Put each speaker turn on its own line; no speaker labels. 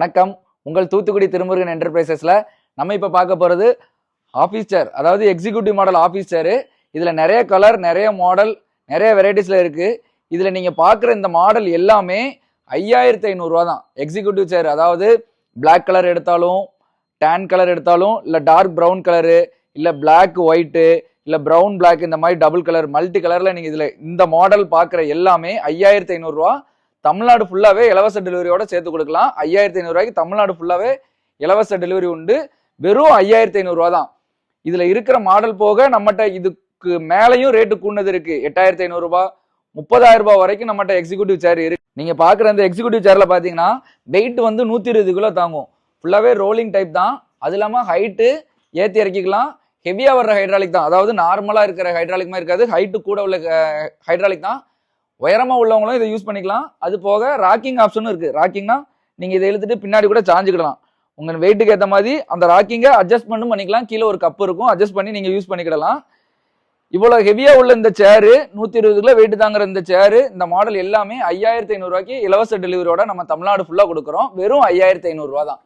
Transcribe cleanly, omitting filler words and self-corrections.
வணக்கம். உங்கள் தூத்துக்குடி திருமுருகன் என்டர்பிரைசஸ்ல நம்ம இப்ப பார்க்க போறது ஆபீஸ் சேர், அதாவது எக்ஸிக்யூட்டிவ் மாடல் ஆபீஸ் சேரு. இதுல நிறைய கலர், நிறைய மாடல், நிறைய வெரைட்டிஸ்ல இருக்கு. இதுல நீங்க பாக்குற இந்த மாடல் எல்லாமே 5500 ரூபா தான். எக்ஸிக்யூட்டிவ் சேர், அதாவது பிளாக் கலர் எடுத்தாலும், டேன் கலர் எடுத்தாலும், இல்ல டார்க் பிரவுன் கலரு, இல்ல பிளாக் ஒயிட்டு, இல்ல பிரவுன் பிளாக், இந்த மாதிரி டபுள் கலர், மல்டி கலர்ல நீங்க இதுல இந்த மாடல் பாக்குற எல்லாமே 5500 ரூபா. தமிழ்நாடு ஃபுல்லாவே இலவச டெலிவரியோட சேர்த்து கொடுக்கலாம். 5500 ரூபாய்க்கு தமிழ்நாடு ஃபுல்லாவே இலவச டெலிவரி உண்டு. வெறும் 5500 ரூபா தான். இதுல இருக்கிற மாடல் போக நம்மகிட்ட இதுக்கு மேலையும் ரேட்டு கூடது இருக்கு. 8500 ரூபாய், 30,000 ரூபாய் வரைக்கும் நம்மகிட்ட எக்ஸிக்யூட்டிவ் சேர் இருக்கு. நீங்க பாக்குற அந்த எக்ஸிக்யூட்டிவ் சேர்ல பாத்தீங்கன்னா வெயிட் வந்து 120 கிலோ தாங்கும். ஃபுல்லாவே ரோலிங் டைப் தான். அது இல்லாம ஹைட்டு ஏத்தி இறக்கிக்கலாம். ஹெவியா வர்ற ஹைட்ராலிக் தான். அதாவது நார்மலா இருக்கிற ஹைட்ராலிக் மாதிரி இருக்காது. ஹைட்டு கூட உள்ள ஹைட்ராலிக் தான். உயரமா உள்ளவங்களும் இதை யூஸ் பண்ணிக்கலாம். அது போக ராக்கிங் ஆப்ஷனும் இருக்கு. ராக்கிங்னா நீங்க இதை இழுத்துட்டு பின்னாடி கூட சாஞ்சுக்கிடலாம். உங்க வெயிட்டுக்கு ஏற்ற மாதிரி அந்த ராக்கிங்கை அட்ஜஸ்ட்மெண்ட்டும் பண்ணிக்கலாம். கீழே ஒரு கப் இருக்கும், அட்ஜஸ்ட் பண்ணி நீங்க யூஸ் பண்ணிக்கிடலாம். இவ்வளவு ஹெவியா உள்ள இந்த சேரு, 120 கிலோ வெயிட் தாங்குற இந்த சேரு, இந்த மாடல் எல்லாமே 5500 ரூபாய்க்கு இலவச டெலிவரியோட நம்ம தமிழ்நாடு ஃபுல்லா கொடுக்குறோம். வெறும் 5500 ரூபா தான்.